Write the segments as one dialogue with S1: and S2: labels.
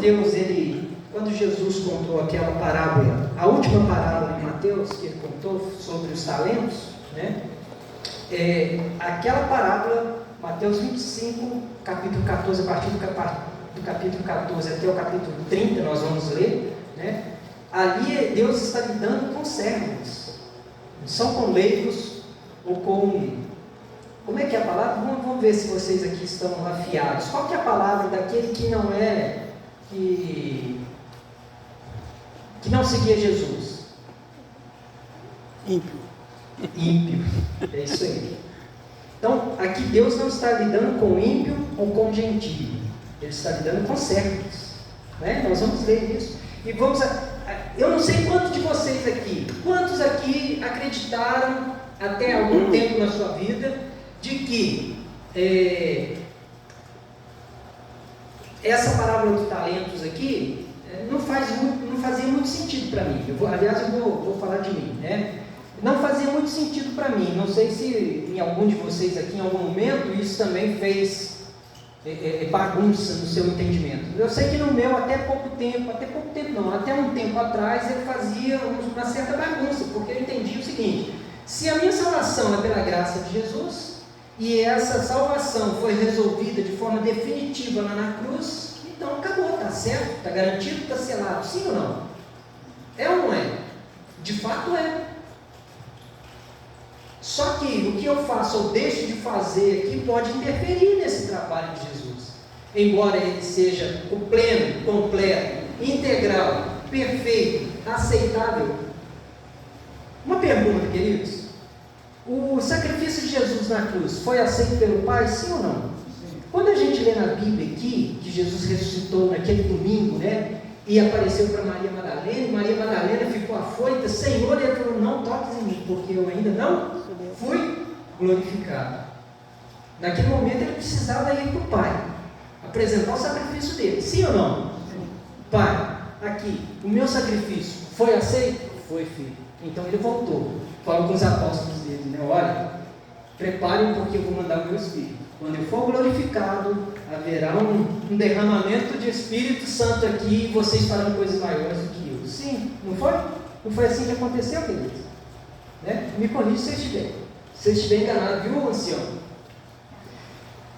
S1: Deus, quando Jesus contou aquela parábola, a última parábola de Mateus, que ele contou sobre os talentos, né? Aquela parábola, Mateus 25, capítulo 14, a partir do capítulo 14 até o capítulo 30, nós vamos ler, né? Ali Deus está lidando com servos, não são com leigos ou com... Como é que é a palavra? Vamos ver se vocês aqui estão afiados. Qual que é a palavra daquele que não é... que não seguia Jesus?
S2: Ímpio.
S1: Ímpio, é isso aí. Então, aqui Deus não está lidando com ímpio ou com gentio, Ele está lidando com servos, né? Nós vamos ler isso e vamos... Eu não sei quantos de vocês aqui, quantos aqui acreditaram até algum tempo na sua vida de que essa parábola de talentos aqui não fazia muito sentido para mim. Aliás, eu vou falar de mim, né? Não fazia muito sentido para mim. Não sei se em algum de vocês aqui, em algum momento, isso também fez bagunça no seu entendimento. Eu sei que no meu, até um tempo atrás, ele fazia uma certa bagunça, porque eu entendi o seguinte: se a minha salvação é pela graça de Jesus, e essa salvação foi resolvida de forma definitiva lá na cruz, então acabou, está certo, está garantido, está selado, sim ou não? É ou não é? De fato é. Só que o que eu faço ou deixo de fazer aqui pode interferir nesse trabalho de Jesus. Embora ele seja o pleno, completo, integral, perfeito, aceitável. Uma pergunta, queridos: o sacrifício de Jesus na cruz foi aceito pelo Pai, sim ou não? Sim. Quando a gente lê na Bíblia aqui, que Jesus ressuscitou naquele domingo, né? E apareceu para Maria Madalena ficou afoita: Senhor, ele falou: não toques em mim, porque eu ainda não fui glorificado. Naquele momento ele precisava ir para o Pai, apresentar o sacrifício dele, sim ou não? Sim. Pai, aqui, o meu sacrifício foi aceito? Foi, filho. Então ele voltou, falou com os apóstolos dele, né? Olha, preparem, porque eu vou mandar o meu Espírito. Quando eu for glorificado, haverá um derramamento de Espírito Santo aqui, e vocês farão coisas maiores do que eu. Sim, não foi? Não foi assim que aconteceu, queridos? Né? Me corrija se eu estiver. Se eu estiver enganado, viu, ancião?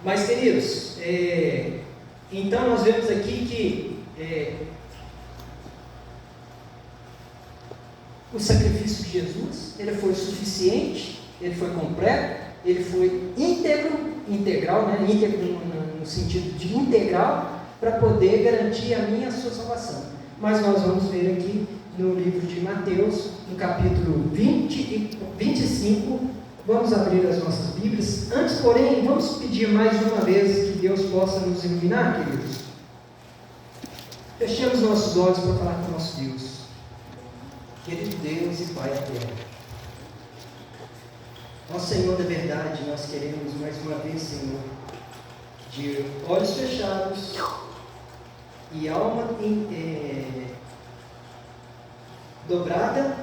S1: Mas, queridos, então nós vemos aqui que o sacrifício de Jesus, ele foi suficiente, ele foi completo, ele foi integral, né? Íntegro no sentido de integral, para poder garantir a minha e a sua salvação. Mas nós vamos ver aqui no livro de Mateus, no capítulo 20 e 25, vamos abrir as nossas Bíblias. Antes, porém, vamos pedir mais uma vez que Deus possa nos iluminar, queridos. Fechemos nossos olhos para falar com o nosso Deus. Querido Deus e Pai eterno, nosso Senhor da verdade, nós queremos mais uma vez, Senhor, de olhos fechados e alma dobrada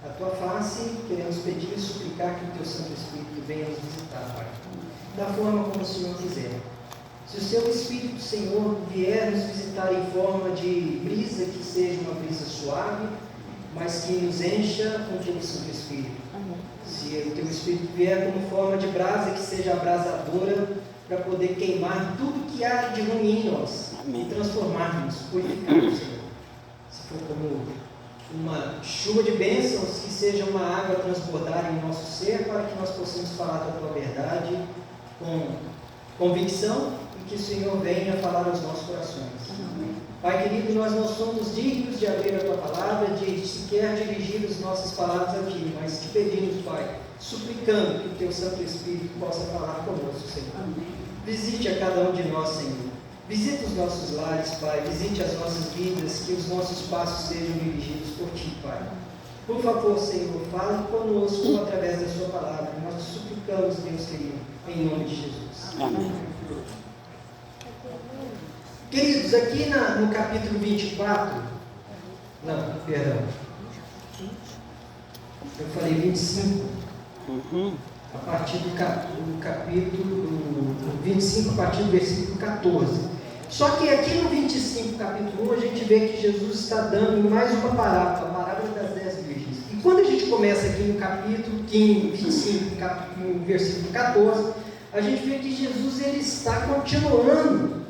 S1: à Tua face, queremos pedir e suplicar que o Teu Santo Espírito venha nos visitar, Pai, da forma como o Senhor quiser. Se o Seu Espírito, Senhor, vier nos visitar em forma de brisa, que seja uma brisa suave, mas que nos encha com o Teu Santo Espírito. Se o Teu Espírito vier como forma de brasa, que seja abrasadora, para poder queimar tudo que há de ruim em nós, e transformar-nos, purificar-nos, Senhor. Se for como uma chuva de bênçãos, que seja uma água a transbordar em nosso ser, para que nós possamos falar da Tua verdade com convicção, e que o Senhor venha falar aos nossos corações. Pai querido, nós não somos dignos de abrir a Tua palavra, de sequer dirigir as nossas palavras aqui, mas te pedimos, Pai, suplicando que o Teu Santo Espírito possa falar conosco, Senhor. Amém. Visite a cada um de nós, Senhor. Visite os nossos lares, Pai. Visite as nossas vidas, que os nossos passos sejam dirigidos por Ti, Pai. Por favor, Senhor, fale conosco através da Sua palavra. Nós te suplicamos, Deus querido, em nome de Jesus.
S2: Amém.
S1: Queridos, aqui no capítulo 24, não, perdão, eu falei 25, a partir do capítulo 25, a partir do versículo 14. Só que aqui no 25, capítulo 1, a gente vê que Jesus está dando mais uma parábola, a parábola das 10 virgens. E quando a gente começa aqui no capítulo 15, 25, no versículo 14, a gente vê que Jesus ele está continuando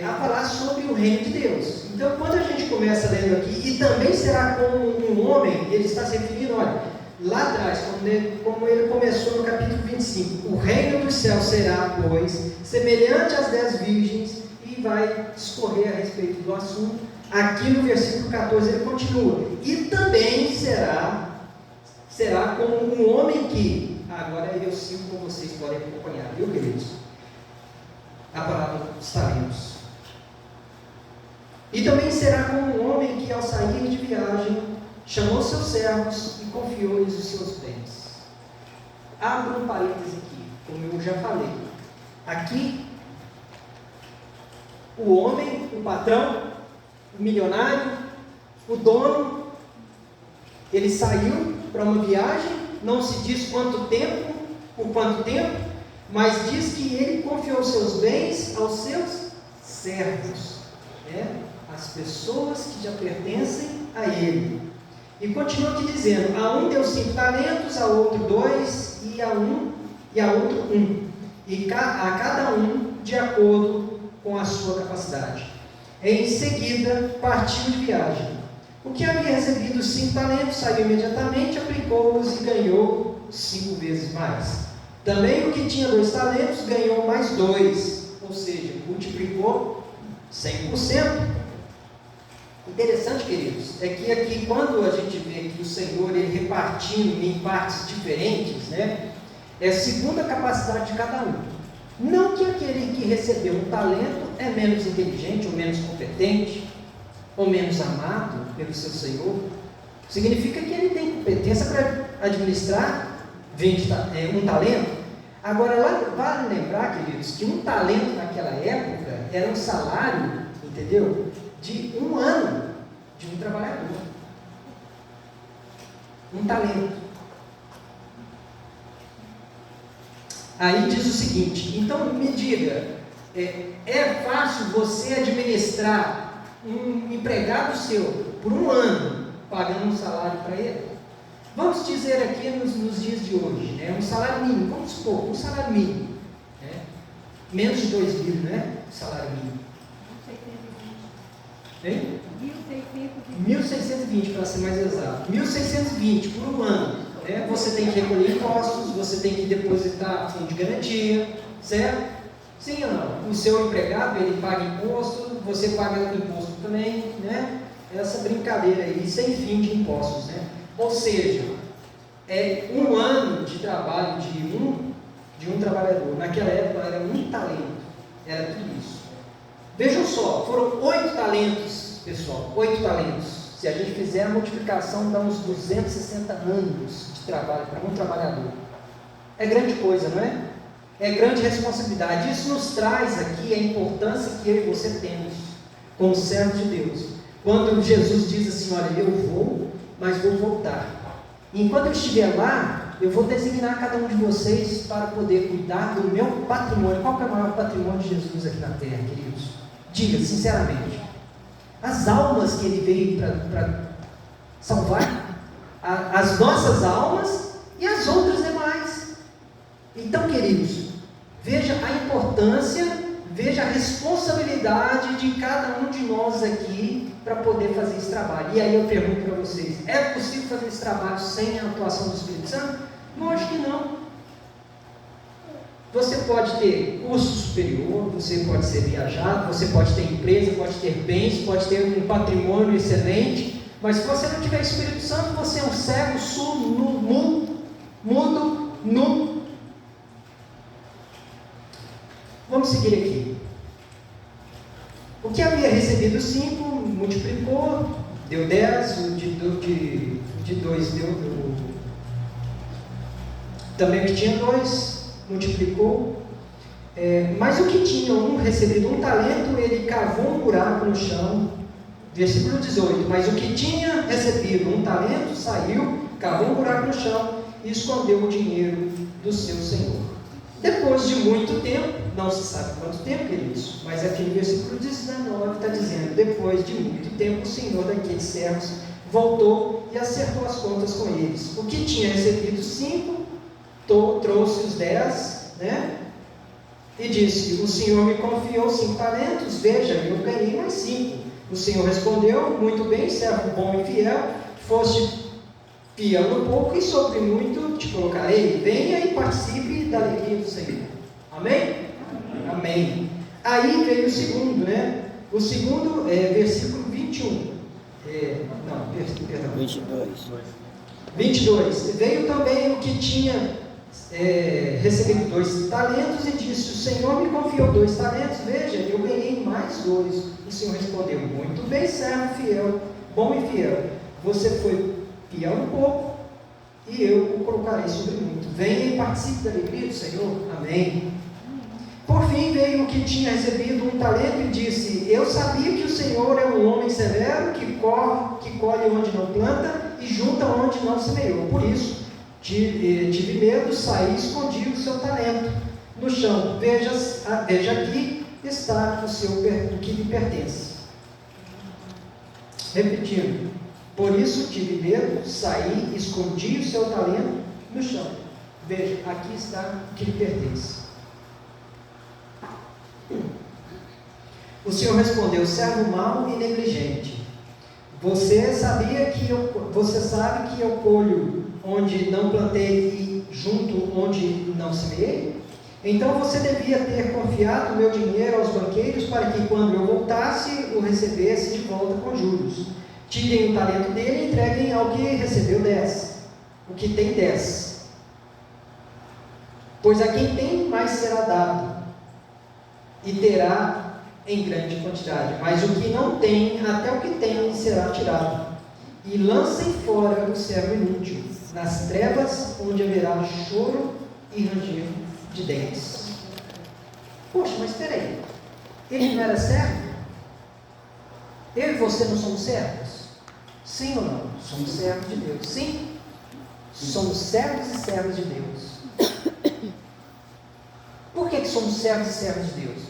S1: a falar sobre o reino de Deus. Então, quando a gente começa lendo aqui, e também será como um homem, ele está se referindo, olha, lá atrás, como ele começou no capítulo 25, o reino dos céus será, pois, semelhante às 10 virgens, e vai discorrer a respeito do assunto. Aqui no versículo 14 ele continua, e também será como um homem que, agora eu sigo com vocês, podem acompanhar, viu, queridos? A palavra dos talentos. E também será como um homem que, ao sair de viagem, chamou seus servos e confiou-lhes os seus bens. Abro um parêntese aqui, como eu já falei. Aqui, o homem, o patrão, o milionário, o dono, ele saiu para uma viagem, não se diz quanto tempo, por quanto tempo, mas diz que ele confiou seus bens aos seus servos, as pessoas que já pertencem a ele. E continua aqui dizendo, a um deu 5 talentos, a outro 2, e a outro 1, e a cada um de acordo com a sua capacidade. Em seguida, partiu de viagem. O que havia recebido 5 talentos saiu imediatamente, aplicou-os e ganhou 5 vezes mais. Também o que tinha 2 talentos ganhou mais 2, ou seja, multiplicou 100%. Interessante, queridos, é que aqui quando a gente vê que o Senhor ele repartindo em partes diferentes, é segundo a capacidade de cada um. Não que aquele que recebeu um talento é menos inteligente, ou menos competente, ou menos amado pelo seu Senhor. Significa que ele tem competência para administrar um talento. Agora, vale lembrar, queridos, que um talento naquela época era um salário, entendeu? De 1 ano de um trabalhador. Um talento. Aí diz o seguinte, então me diga, é fácil você administrar um empregado seu por 1 ano, pagando um salário para ele? Vamos dizer aqui nos dias de hoje, um salário mínimo, vamos supor, um salário mínimo, menos de 2 mil, salário mínimo. Hein? 1.620 para ser mais exato. 1.620 por 1 ano. Você tem que recolher impostos, você tem que depositar fundo de garantia, certo? Sim ou não? O seu empregado, ele paga imposto, você paga imposto também, Essa brincadeira aí, sem fim de impostos, Ou seja, é 1 ano de trabalho de um trabalhador. Naquela época era 1 talento, era tudo isso. Vejam só, foram 8 talentos, pessoal, 8 talentos. Se a gente fizer a multiplicação, dá uns 260 anos de trabalho para um trabalhador. É grande coisa, não é? É grande responsabilidade. Isso nos traz aqui a importância que eu e você temos como servos de Deus. Quando Jesus diz assim, olha, eu vou, mas vou voltar. E enquanto eu estiver lá, eu vou designar cada um de vocês para poder cuidar do meu patrimônio. Qual que é o maior patrimônio de Jesus aqui na terra, queridos? Diga, sinceramente. As almas que ele veio para salvar, as nossas almas e as outras demais. Então, queridos, veja a importância, veja a responsabilidade de cada um de nós aqui para poder fazer esse trabalho. E aí eu pergunto para vocês, é possível fazer esse trabalho sem a atuação do Espírito Santo? Lógico que não. Você pode ter curso superior, você pode ser viajado, você pode ter empresa, pode ter bens, pode ter um patrimônio excelente, mas se você não tiver Espírito Santo, você é um cego, surdo, mudo, nu. Vamos seguir aqui. O que havia recebido 5, multiplicou, deu 10, de 2 deu também o que tinha 2, multiplicou, mas o que tinha recebido 1 talento, ele cavou um buraco no chão, versículo 18, mas o que tinha recebido 1 talento, saiu, cavou um buraco no chão e escondeu o dinheiro do seu senhor. Depois de muito tempo, não se sabe quanto tempo, queridos, mas aqui no versículo 19 está dizendo: depois de muito tempo, o senhor daqueles servos voltou e acertou as contas com eles. O que tinha recebido 5, trouxe os 10, né? E disse: o senhor me confiou 5 talentos, veja, eu ganhei mais 5. O senhor respondeu: muito bem, servo bom e fiel, foste fiel no pouco e sobre muito te colocarei. Venha e participe da alegria do Senhor. Amém? Amém. Aí veio o segundo, né? O segundo é versículo 21. Perdão. 22. Veio também o que tinha recebido 2 talentos e disse: o Senhor me confiou 2 talentos, veja, eu ganhei mais 2. O Senhor respondeu: muito bem, servo fiel, bom e fiel. Você foi fiel um pouco, e eu o colocarei sobre muito. Venha e participe da alegria do Senhor. Amém. Por fim veio o que tinha recebido 1 talento e disse: eu sabia que o Senhor é um homem severo, que colhe onde não planta e junta onde não semeou. Por isso tive medo, saí e escondi o seu talento no chão. Veja aqui está o que lhe pertence. Repetindo: por isso tive medo, saí, escondi o seu talento no chão. Veja, aqui está o que lhe pertence. O Senhor respondeu: servo mau e negligente, você sabe que eu colho onde não plantei e junto onde não semeei? Então você devia ter confiado o meu dinheiro aos banqueiros, para que quando eu voltasse, o recebesse de volta com juros. Tirem o talento dele e entreguem ao que recebeu 10, o que tem 10. Pois a quem tem, mais será dado, e terá em grande quantidade. Mas o que não tem, até o que tem, será tirado. E lancem fora o servo inútil, nas trevas, onde haverá choro e ranger de dentes. Poxa, mas espera aí, ele não era servo? Eu e você não somos servos? Sim ou não? Somos servos de Deus. Sim? Somos servos e servas de Deus. Por que somos servos e servas de Deus?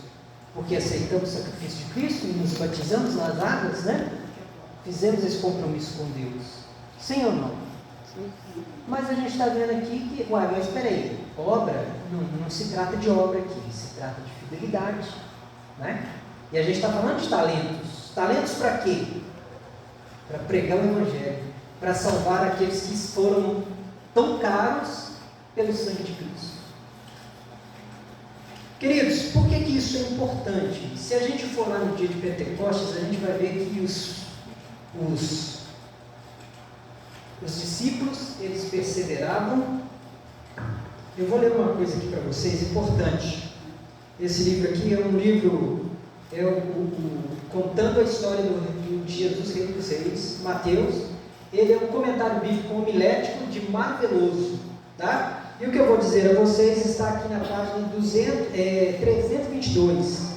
S1: Porque aceitamos o sacrifício de Cristo e nos batizamos nas águas, né? Fizemos esse compromisso com Deus. Sim ou não? Sim. Mas a gente está vendo aqui que, mas espera aí, obra, não se trata de obra aqui, se trata de fidelidade, né? E a gente está falando de talentos. Talentos para quê? Para pregar o Evangelho, para salvar aqueles que foram tão caros pelo sangue de Cristo. Queridos, por que isso é importante? Se a gente for lá no dia de Pentecostes, a gente vai ver que os discípulos, eles perseveravam. Eu vou ler uma coisa aqui para vocês, importante. Esse livro aqui é um livro, contando a história de Jesus, Rei dos Reis, Mateus. Ele é um comentário bíblico homilético de Mar Veloso, tá? E o que eu vou dizer a vocês está aqui na página 322.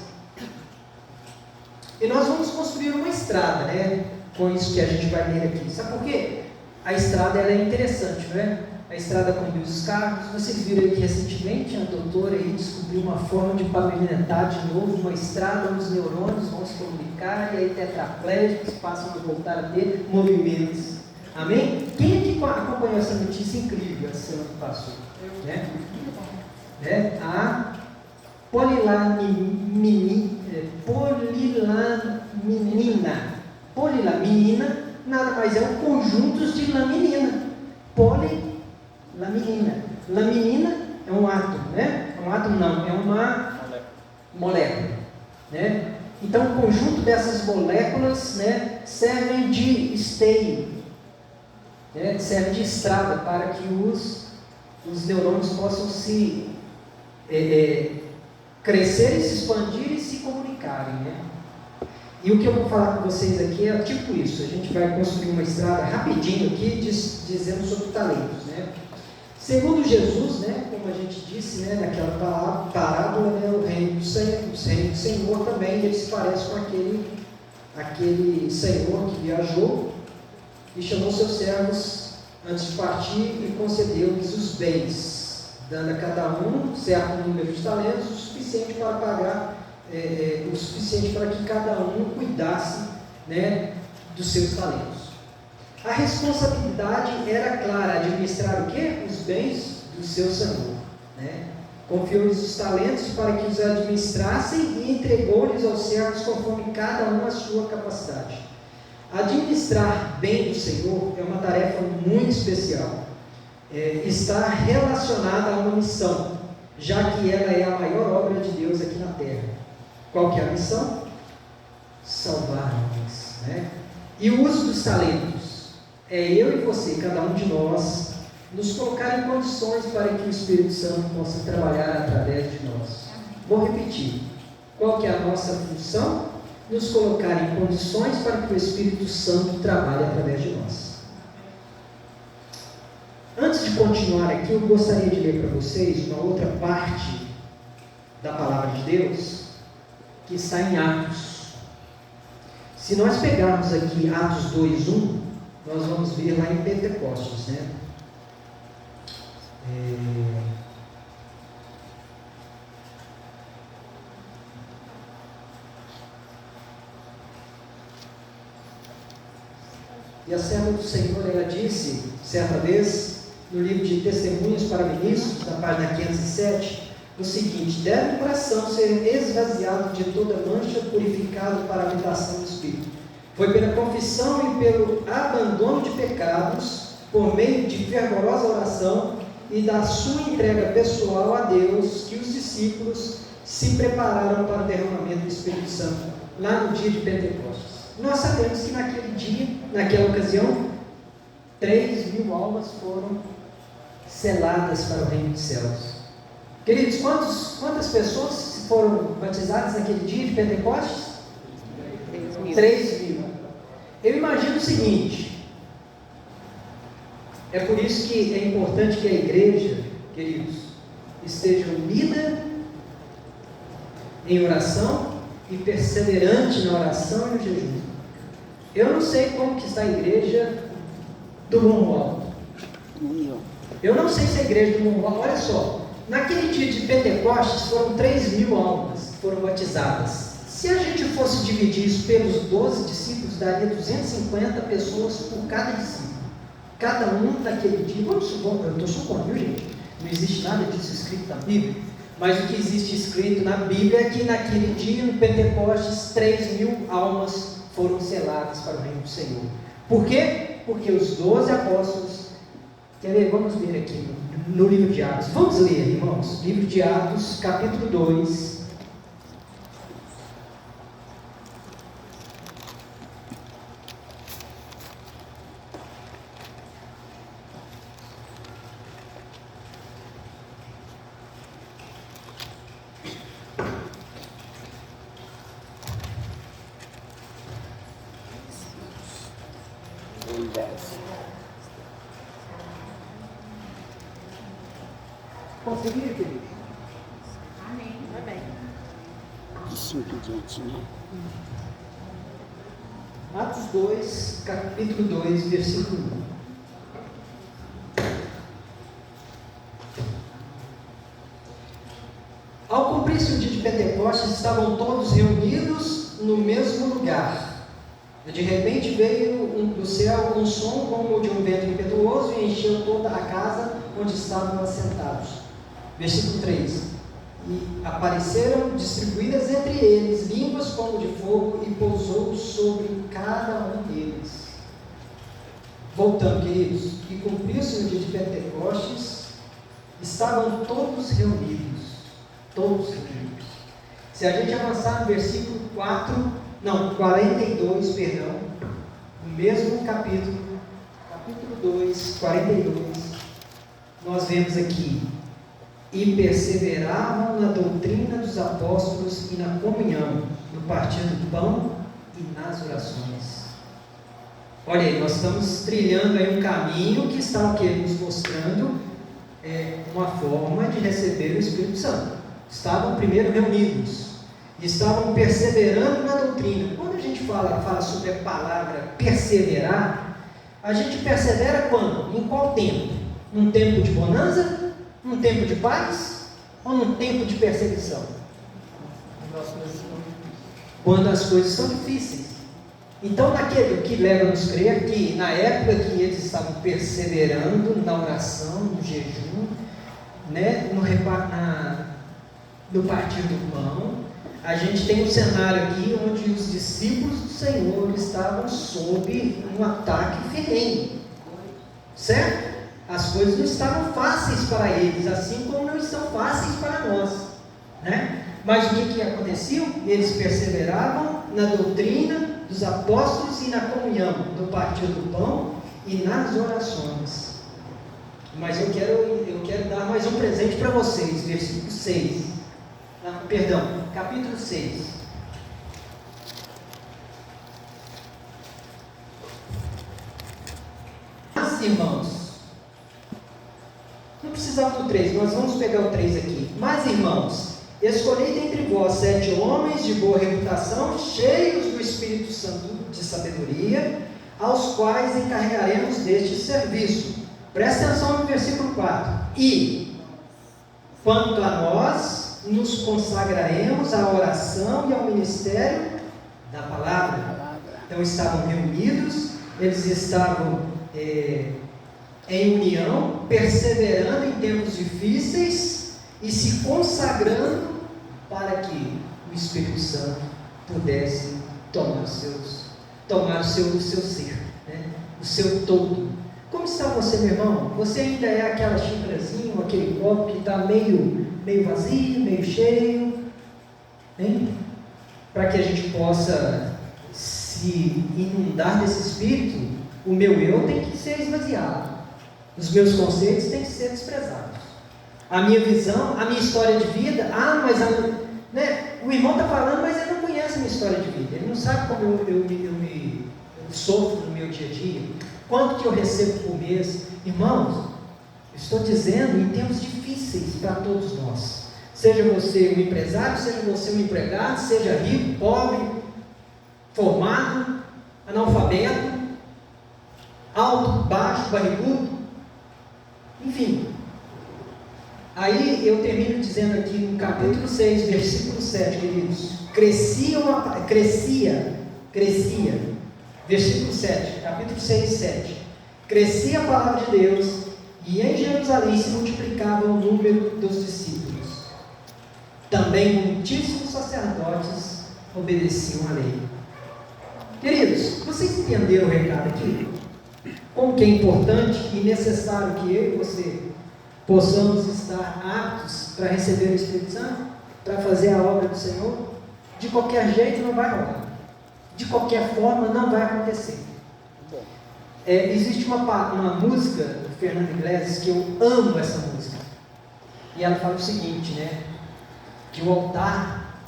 S1: E nós vamos construir uma estrada, né? Com isso que a gente vai ler aqui. Sabe por quê? A estrada ela é interessante, não é? A estrada conduz os carros. Vocês viram aí que recentemente a doutora aí descobriu uma forma de pavimentar de novo uma estrada onde os neurônios vão se comunicar e aí tetraplégicos passam a voltar a ter movimentos. Amém? Quem aqui acompanhou essa notícia incrível essa semana que passou? A polilaminina nada mais é um conjunto de laminina. Polilaminina. Laminina é um átomo, né? É um átomo não, é uma molécula, né? Então o conjunto dessas moléculas, né, servem de esteio, né? Serve de estrada para que os neurônios possam se crescer e se expandir e se comunicarem, né? E o que eu vou falar com vocês aqui é tipo isso. A gente vai construir uma estrada rapidinho aqui, dizendo sobre talentos, né? Segundo Jesus, né, como a gente disse, né, naquela parábola, né, o reino do Senhor também, ele se parece com aquele Senhor que viajou e chamou seus servos antes de partir e concedeu-lhes os bens, dando a cada um certo número de talentos, o suficiente para pagar, o suficiente para que cada um cuidasse, né, dos seus talentos. A responsabilidade era clara, administrar o quê? Os bens do seu senhor, né? Confiou-lhes os talentos para que os administrassem e entregou-lhes aos servos conforme cada um a sua capacidade. Administrar bem o Senhor é uma tarefa muito especial. Está relacionada a uma missão, já que ela é a maior obra de Deus aqui na terra. Qual que é a missão? Salvar homens, né? E o uso dos talentos é eu e você, cada um de nós, nos colocar em condições para que o Espírito Santo possa trabalhar através de nós. Vou repetir. Qual que é a nossa função? Nos colocar em condições para que o Espírito Santo trabalhe através de nós. Antes de continuar aqui, eu gostaria de ler para vocês uma outra parte da Palavra de Deus, que está em Atos. Se nós pegarmos aqui Atos 2:1, nós vamos ver lá em Pentecostes, né? E a serva do Senhor, ela disse, certa vez, no livro de Testemunhos para Ministros, na página 507, o seguinte: deve o coração ser esvaziado de toda mancha, purificado para a habitação do Espírito. Foi pela confissão e pelo abandono de pecados, por meio de fervorosa oração e da sua entrega pessoal a Deus, que os discípulos se prepararam para o derramamento do Espírito Santo, lá no dia de Pentecostes. Nós sabemos que naquele dia, naquela ocasião, 3.000 almas foram seladas para o reino dos céus. Queridos, quantas pessoas foram batizadas naquele dia de Pentecostes? 3.000. Eu imagino o seguinte: é por isso que é importante que a igreja, queridos, esteja unida em oração e perseverante na oração e no jejum. Eu não sei como que está a igreja do Romualdo. Eu não sei se a igreja do Romualdo, olha só, naquele dia de Pentecostes foram 3.000 almas que foram batizadas. Se a gente fosse dividir isso pelos 12 discípulos, daria 250 pessoas por cada discípulo. Cada um naquele dia, vamos supor, eu estou supondo, viu gente? Não existe nada disso escrito na Bíblia, mas o que existe escrito na Bíblia é que naquele dia, no Pentecostes, 3.000 almas foram seladas para o reino do Senhor. Por quê? Porque os 12 apóstolos, quer ver? Vamos ler aqui no livro de Atos. Vamos ler, irmãos, livro de Atos, capítulo 2. Conseguiram, querido?
S2: Amém. Amém.
S3: Isso direitinho.
S1: Atos 2, capítulo 2, versículo 1. Ao cumprir-se o dia de Pentecostes, estavam todos reunidos no mesmo lugar. De repente veio do céu um som como de um vento impetuoso e encheu toda a casa onde estavam assentados. Versículo 3. E apareceram distribuídas entre eles línguas como de fogo e pousou sobre cada um deles. Voltando, queridos, e cumpriu-se no dia de Pentecostes, estavam todos reunidos. Todos reunidos. Se a gente avançar no versículo 42, no mesmo capítulo 2, 42, nós vemos aqui: e perseveravam na doutrina dos apóstolos e na comunhão, no partir do pão e nas orações. Olha aí, nós estamos trilhando aí um caminho que está nos mostrando uma forma de receber o Espírito Santo. Estavam primeiro reunidos, estavam perseverando na doutrina. Quando a gente fala sobre a palavra perseverar, a gente persevera quando? Em qual tempo? Num tempo de bonança? Num tempo de paz ou num tempo de perseguição? Quando as coisas são difíceis. Então, naquele que leva-nos a crer que na época que eles estavam perseverando na oração, no jejum, né, no partir do pão, a gente tem um cenário aqui onde os discípulos do Senhor estavam sob um ataque ferrenho, certo? As coisas não estavam fáceis para eles, assim como não estão fáceis para nós, né? Mas o que acontecia? Eles perseveravam na doutrina dos apóstolos e na comunhão, no partir do pão e nas orações. Mas eu quero dar mais um presente para vocês, versículo 6. Capítulo 6. Mas, irmãos, não precisava do 3, nós vamos pegar o 3 aqui. Mas, irmãos, escolhei dentre vós 7 homens de boa reputação, cheios do Espírito Santo de sabedoria, aos quais encarregaremos deste serviço. Presta atenção no versículo 4. E, quanto a nós, nos consagraremos à oração e ao ministério da palavra. Então estavam reunidos, eles estavam em união, perseverando em tempos difíceis e se consagrando para que o Espírito Santo pudesse tomar o seu ser, né? O seu todo. Como está você, meu irmão? Você ainda é aquela xícarazinha, aquele copo que está meio vazio, meio cheio, hein? Para que a gente possa se inundar desse Espírito, o meu eu tem que ser esvaziado, os meus conceitos têm que ser desprezados, a minha visão, a minha história de vida, o irmão está falando, mas ele não conhece a minha história de vida, ele não sabe como eu sofro no meu dia a dia, quanto que eu recebo por mês. Irmãos, estou dizendo em tempos difíceis para todos nós, seja você um empresário, seja você um empregado, seja rico, pobre, formado, analfabeto, alto, baixo, barrigudo, enfim. Aí eu termino dizendo aqui no capítulo 6, versículo 7, queridos, crescia, versículo 7, capítulo 6, 7, crescia a palavra de Deus, e em Jerusalém se multiplicava o número dos discípulos. Também muitíssimos sacerdotes obedeciam à lei. Queridos, vocês entenderam o recado aqui? Como que é importante e necessário que eu e você possamos estar aptos para receber o Espírito Santo, para fazer a obra do Senhor? De qualquer jeito não vai rolar. De qualquer forma não vai acontecer. Existe uma música do Fernando Iglesias que eu amo essa música. E ela fala o seguinte, né? Que o altar,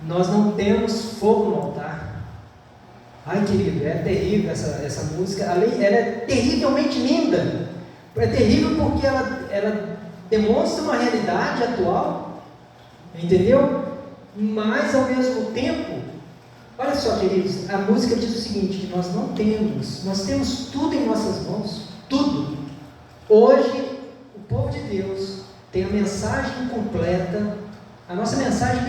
S1: nós não temos fogo no altar. Ai, querido, é terrível essa música. Ela é terrivelmente linda. É terrível porque ela demonstra uma realidade atual, entendeu? Mas ao mesmo tempo, olha só, queridos, a música diz o seguinte, que nós temos tudo em nossas mãos, tudo. Hoje, o povo de Deus tem a mensagem completa. A nossa mensagem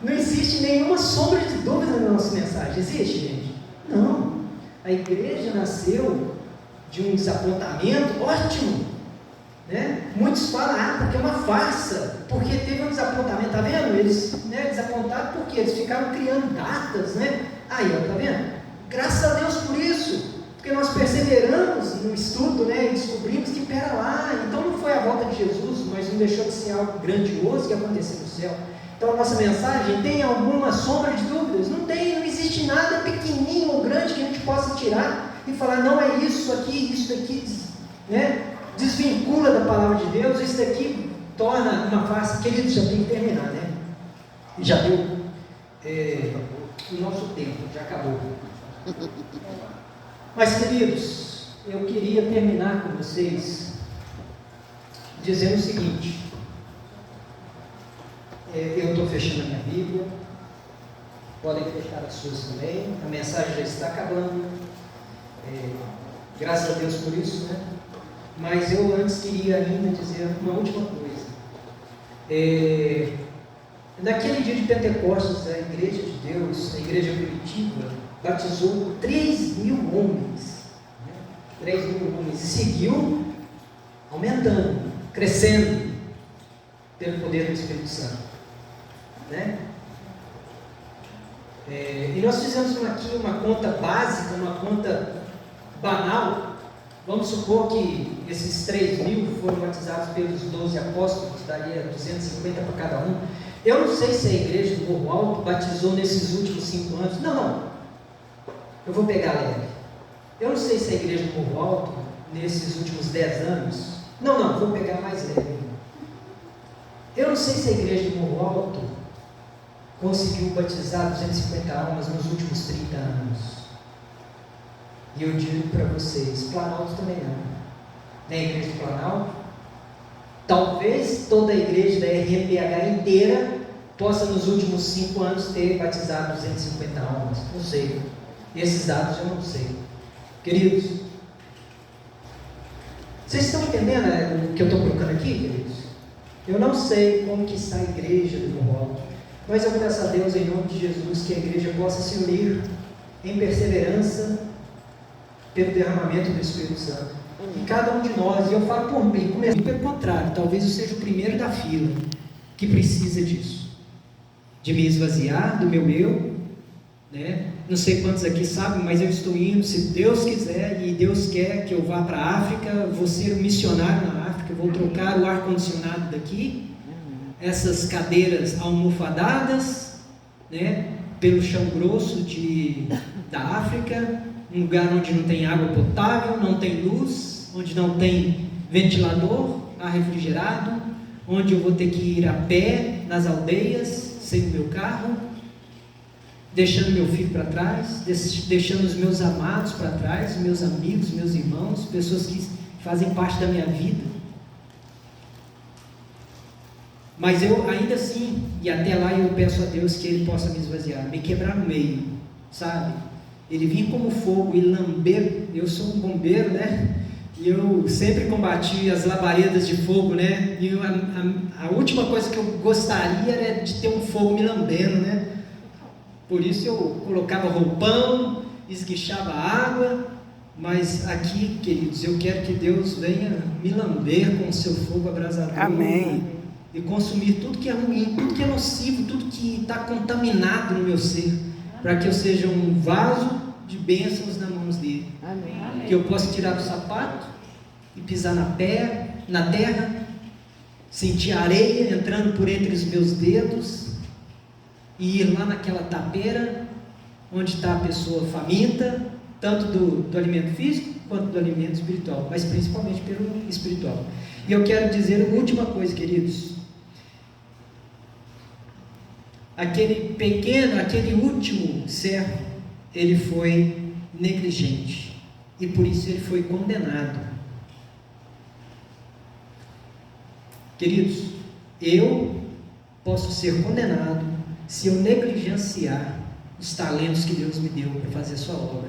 S1: não existe nenhuma sombra de dúvida na nossa mensagem. Existe, gente? Não. A igreja nasceu de um desapontamento ótimo, né? Muitos falam, porque é uma farsa, porque teve um desapontamento, está vendo? Eles desapontaram porque eles ficaram criando datas, né? Aí, ó, está vendo? Graças a Deus por isso, porque nós perseveramos no estudo, né? E descobrimos que, pera lá, então não foi a volta de Jesus, mas não deixou de ser algo grandioso que aconteceu no céu. Então a nossa mensagem tem alguma sombra de dúvidas? Não tem, não existe nada pequenininho ou grande que a gente possa tirar e falar, não é isso aqui, né? Desvincula da palavra de Deus, isso daqui torna uma farsa. Queridos, já tem que terminar, né? Já deu o nosso tempo, já acabou. Mas, queridos, eu queria terminar com vocês dizendo o seguinte. Eu estou fechando a minha Bíblia, podem fechar as suas também, a mensagem já está acabando, graças a Deus por isso, né? Mas eu antes queria ainda dizer uma última coisa. Naquele dia de Pentecostes, a Igreja de Deus, a Igreja Primitiva, batizou 3.000 homens. 3.000 homens. E seguiu aumentando, crescendo, pelo poder do Espírito Santo. Né? E nós fizemos aqui uma conta básica, uma conta banal. Vamos supor que esses 3.000 foram batizados pelos 12 apóstolos, daria 250 para cada um. Eu não sei se a igreja do Morro Alto batizou nesses últimos 5 anos. Não. Eu vou pegar leve. Eu não sei se a igreja do Morro Alto, nesses últimos 10 anos. Não, vou pegar mais leve. Eu não sei se a igreja do Morro Alto conseguiu batizar 250 almas nos últimos 30 anos. E eu digo para vocês, Planalto também não. Nem a igreja do Planalto. Talvez toda a igreja da RMBH inteira possa nos últimos 5 anos ter batizado 250 almas. Não sei. Esses dados eu não sei. Queridos, vocês estão entendendo o que eu estou colocando aqui, queridos? Eu não sei como que está a igreja do Morro Alto, mas eu peço a Deus em nome de Jesus que a igreja possa se unir em perseverança pelo derramamento do Espírito Santo. E cada um de nós, e eu falo por mim, pelo contrário, talvez eu seja o primeiro da fila que precisa disso, de me esvaziar do meu eu, né? Não sei quantos aqui sabem, mas eu estou indo, se Deus quiser, e Deus quer que eu vá para a África, vou ser um missionário na África, vou trocar o ar-condicionado daqui, essas cadeiras almofadadas, né, pelo chão grosso da África, um lugar onde não tem água potável, não tem luz, onde não tem ventilador, ar refrigerado, onde eu vou ter que ir a pé nas aldeias, sem o meu carro, deixando meu filho para trás, deixando os meus amados para trás, meus amigos, meus irmãos, pessoas que fazem parte da minha vida. Mas eu ainda assim, e até lá eu peço a Deus que Ele possa me esvaziar, me quebrar no meio, sabe? Ele vir como fogo e lamber. Eu sou um bombeiro, né? E eu sempre combati as labaredas de fogo, né? E a última coisa que eu gostaria era de ter um fogo me lambendo, né? Por isso eu colocava roupão, esguichava água. Mas aqui, queridos, eu quero que Deus venha me lamber com o seu fogo abrasador.
S3: Amém.
S1: E consumir tudo que é ruim, tudo que é nocivo, tudo que está contaminado no meu ser, para que eu seja um vaso de bênçãos nas mãos dele.
S2: Amém.
S1: Que eu possa tirar o sapato e pisar na terra, sentir a areia entrando por entre os meus dedos e ir lá naquela tapeira onde está a pessoa faminta, tanto do alimento físico quanto do alimento espiritual, mas principalmente pelo espiritual. E eu quero dizer uma última coisa, queridos. Aquele último servo, ele foi negligente e por isso ele foi condenado. Queridos, eu posso ser condenado se eu negligenciar os talentos que Deus me deu para fazer a sua obra.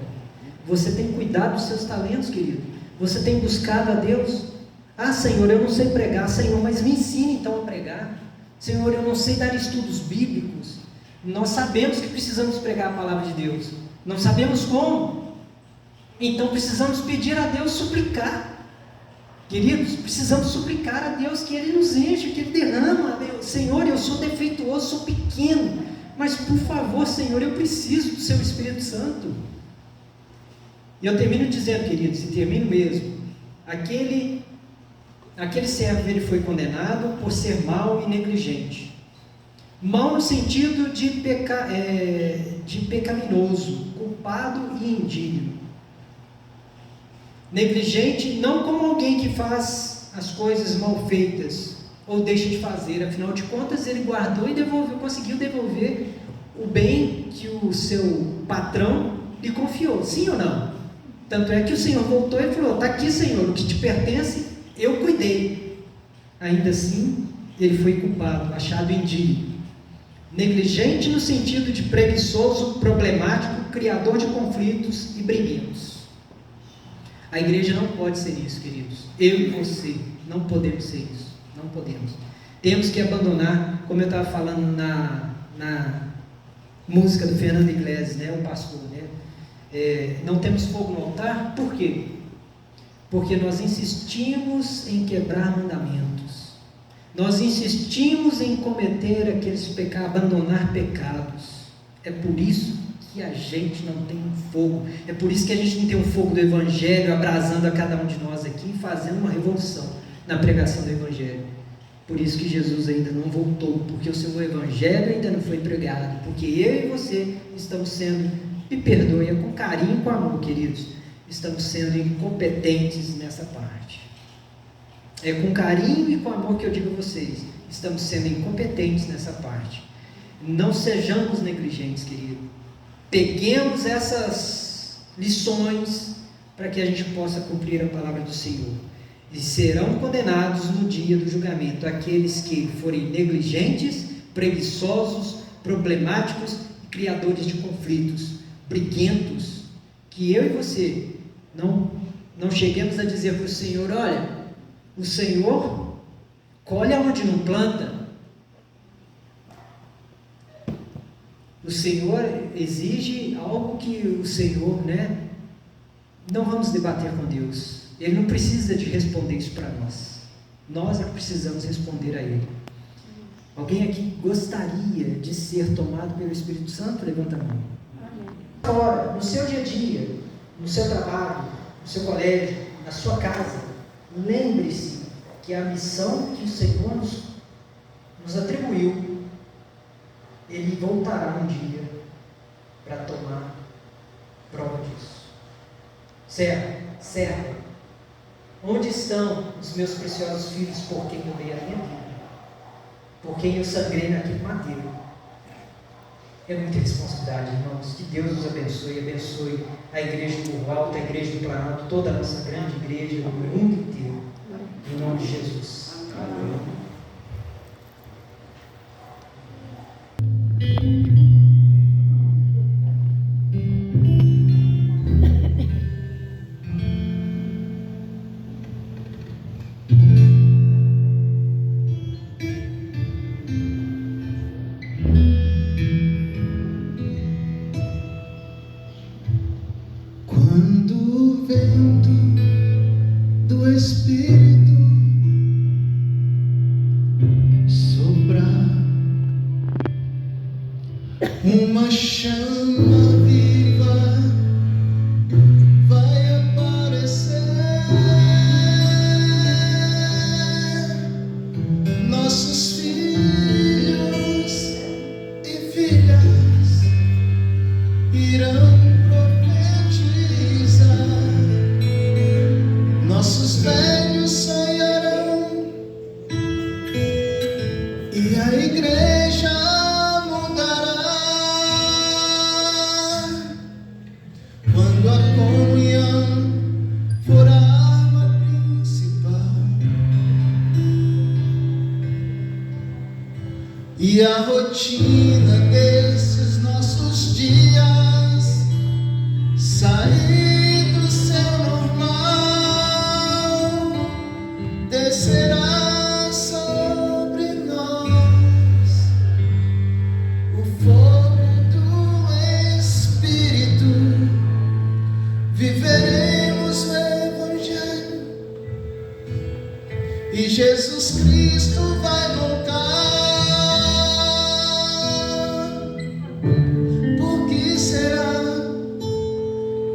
S1: Você tem cuidado dos seus talentos, querido? Você tem buscado a Deus? Ah, Senhor, eu não sei pregar. Senhor, mas me ensine então a pregar. Senhor, eu não sei dar estudos bíblicos. Nós sabemos que precisamos pregar a palavra de Deus. Não sabemos como. Então precisamos pedir a Deus, suplicar. Queridos, precisamos suplicar a Deus que Ele nos enche, que Ele derrama. Senhor, eu sou defeituoso, sou pequeno, mas por favor, Senhor, eu preciso do Seu Espírito Santo. E eu termino dizendo, queridos, e termino mesmo, aquele servo, ele foi condenado por ser mau e negligente. Mau no sentido de pecaminoso, culpado e indigno. Negligente não como alguém que faz as coisas mal feitas ou deixa de fazer, afinal de contas ele guardou e conseguiu devolver o bem que o seu patrão lhe confiou, sim ou não? Tanto é que o Senhor voltou e falou: está aqui, Senhor, o que te pertence eu cuidei. Ainda assim ele foi culpado, achado indigno. Negligente no sentido de preguiçoso, problemático, criador de conflitos e briguentos. A igreja não pode ser isso, queridos. Eu e você não podemos ser isso. Não podemos. Temos que abandonar, como eu estava falando na música do Fernando Iglesias, né, o pastor, né? Não temos fogo no altar, por quê? Porque nós insistimos em quebrar mandamentos, nós insistimos em cometer aqueles pecados, abandonar pecados. É por isso que a gente não tem um fogo, é por isso que a gente não tem um fogo do Evangelho abrasando a cada um de nós aqui, fazendo uma revolução na pregação do Evangelho. Por isso que Jesus ainda não voltou, porque o seu Evangelho ainda não foi pregado, porque eu e você estamos sendo, me perdoe, é com carinho e com amor, queridos, estamos sendo incompetentes nessa parte. É com carinho e com amor que eu digo a vocês, estamos sendo incompetentes nessa parte. Não sejamos negligentes, querido. Peguemos essas lições para que a gente possa cumprir a palavra do Senhor. E serão condenados no dia do julgamento aqueles que forem negligentes, preguiçosos, problemáticos e criadores de conflitos, briguentos. Que eu e você não cheguemos a dizer para o Senhor: olha, o Senhor colhe aonde não planta. O Senhor exige algo que o Senhor, não vamos debater com Deus. Ele não precisa de responder isso para nós. Nós é que precisamos responder a Ele. Alguém aqui gostaria de ser tomado pelo Espírito Santo? Levanta a mão. Agora, no seu dia a dia, no seu trabalho, no seu colégio, na sua casa, lembre-se que a missão que o Senhor nos atribuiu, Ele voltará um dia para tomar prova disso. Certo? Onde estão os meus preciosos filhos por quem eu dei a minha vida? Por quem eu sangrei naquele madeiro? É muita responsabilidade, irmãos. Que Deus nos abençoe a igreja do Alto, a igreja do Planalto, toda a nossa grande igreja, o mundo inteiro. Em nome de Jesus. Amém.
S4: E a rotina desses nossos dias sair do céu normal descerá sobre nós o fogo do Espírito. Viveremos o Evangelho e Jesus Cristo vai voltar.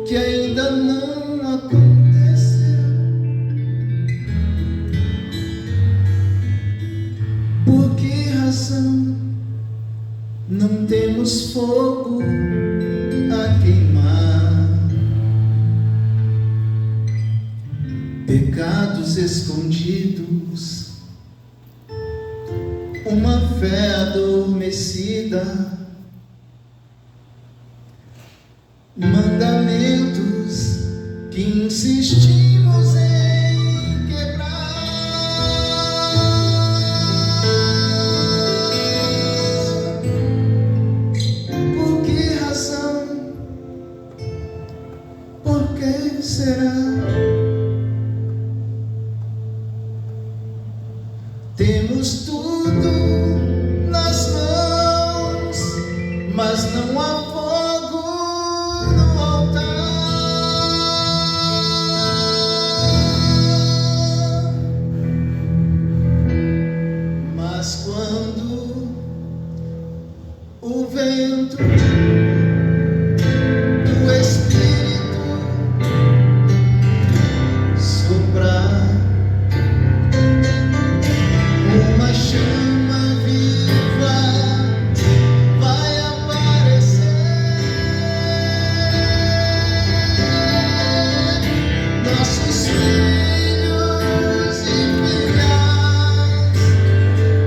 S4: Que ainda não aconteceu. Por que razão não temos fogo a queimar? Pecados escondidos, uma fé adormecida, mandamentos que insistimos em quebrar. Por que razão? Por quê? acontecerá. Temos tudo nas mãos, mas não há fogo no altar. Mas quando o vento do Espírito soprar, uma chama viva vai aparecer. Nossos filhos e filhas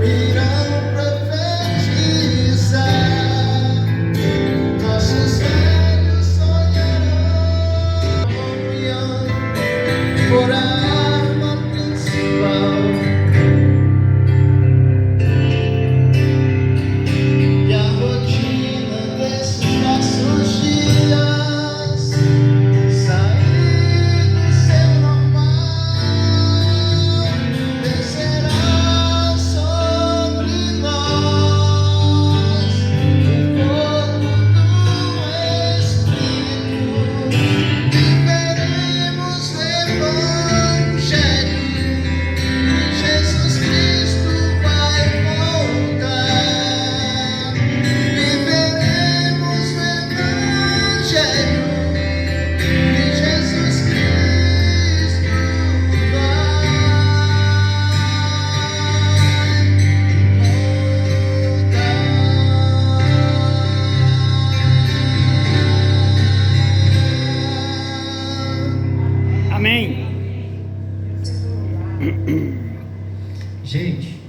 S4: irão profetizar. Nossos velhos sonharão. Comunhão por arma principal. E a rotina desses nossos dias sair do seu normal, descerá sobre nós o fogo do Espírito. Viveremos o Evangelho. Jesus Cristo vai voltar. Viveremos o Evangelho e Jesus Cristo vai voltar.
S3: Amém.
S1: Gente,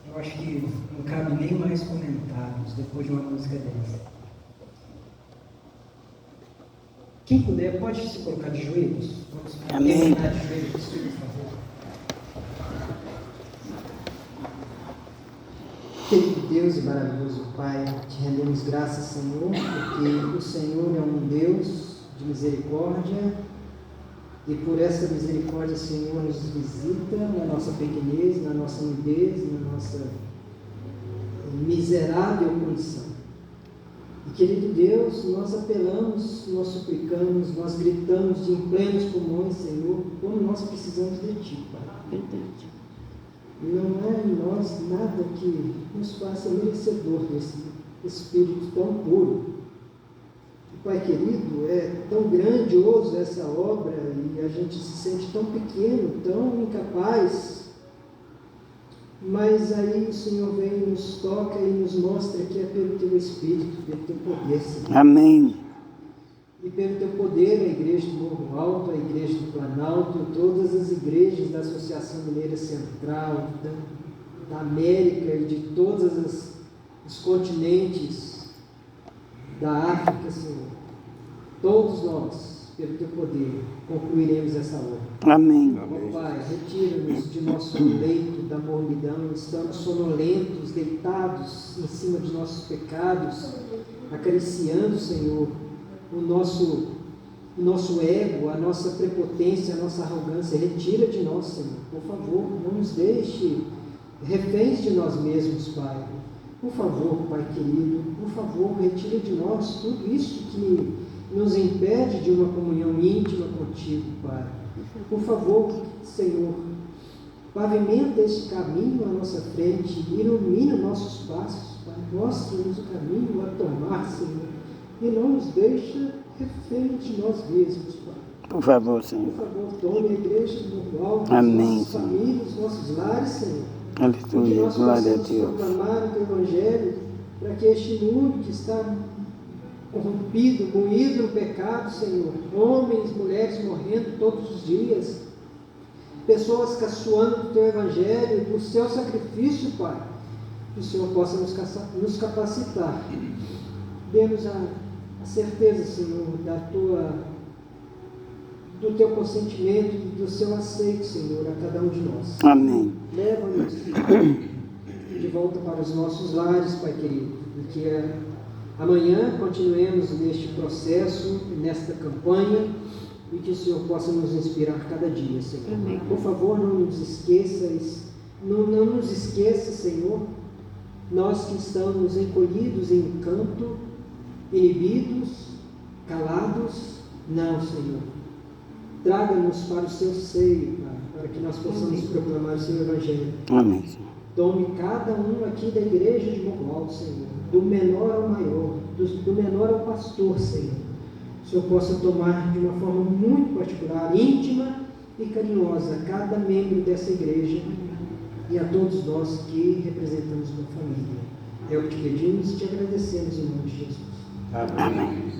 S1: eu acho que não cabe nem mais comentários depois de uma música dessa. Quem puder, pode se colocar de joelhos. Vamos
S3: Amém.
S1: terminar de joelhos, por favor. Querido Deus e maravilhoso Pai, te rendemos graças, Senhor, porque o Senhor é um Deus de misericórdia. E por essa misericórdia, Senhor, nos visita na nossa pequenez, na nossa nudez, na nossa miserável condição. E, querido Deus, nós apelamos, nós suplicamos, nós gritamos de plenos pulmões, Senhor, como nós precisamos de Ti, Pai.
S3: Verdade.
S1: E não há em nós nada que nos faça merecedor desse Espírito tão puro. Pai querido, é tão grandioso essa obra e a gente se sente tão pequeno, tão incapaz, mas aí o Senhor vem, nos toca e nos mostra que é pelo Teu Espírito, pelo Teu poder, Senhor.
S3: Amém.
S1: E pelo Teu poder, a Igreja do Morro Alto, a Igreja do Planalto, todas as igrejas da Associação Mineira Central, da América e de todos os continentes da África, Senhor. Todos nós, pelo Teu poder, concluiremos essa obra.
S3: Amém.
S1: Ó Pai, retira-nos de nosso leito da mornidão, estamos sonolentos, deitados em cima de nossos pecados, acariciando, Senhor, o nosso ego, a nossa prepotência, a nossa arrogância. Retira de nós, Senhor, por favor, não nos deixe reféns de nós mesmos, Pai. Por favor, Pai querido, por favor, retira de nós tudo isso que nos impede de uma comunhão íntima contigo, Pai. Por favor, Senhor, pavimenta este caminho à nossa frente, ilumina nossos passos, Pai. Mostra-nos o caminho a tomar, Senhor, e não nos deixa reféns de nós mesmos, Pai.
S3: Por favor, Senhor.
S1: Por favor, tome a igreja do alto,
S3: Amém,
S1: nossas famílias, nossos lares, Senhor. Que
S3: Aleluia.
S1: nós
S3: Glória a
S1: possamos
S3: Deus.
S1: proclamar o Teu Evangelho, para que este mundo que está corrompido, moído no pecado, Senhor, homens, mulheres morrendo todos os dias, pessoas caçoando do Teu Evangelho, do Seu sacrifício, Pai, que o Senhor possa nos capacitar. Dê-nos a certeza, Senhor, do Teu consentimento e do Seu aceito, Senhor, a cada um de nós.
S3: Amém.
S1: Leva-nos de volta para os nossos lares, Pai querido, e que amanhã continuemos neste processo, nesta campanha, e que o Senhor possa nos inspirar cada dia, Senhor.
S2: Amém.
S1: Por favor, não nos esqueças, não nos esqueça, Senhor, nós que estamos encolhidos em canto, inibidos, calados, não, Senhor. Traga-nos para o seu seio, Pai, para que nós possamos proclamar o seu Evangelho.
S3: Amém, Senhor.
S1: Tome cada um aqui da igreja de Mongol, Senhor, do menor ao maior, do menor ao pastor, Senhor. O Senhor possa tomar de uma forma muito particular, íntima e carinhosa, cada membro dessa igreja e a todos nós que representamos uma família. É o que te pedimos e te agradecemos em nome de Jesus.
S3: Amém.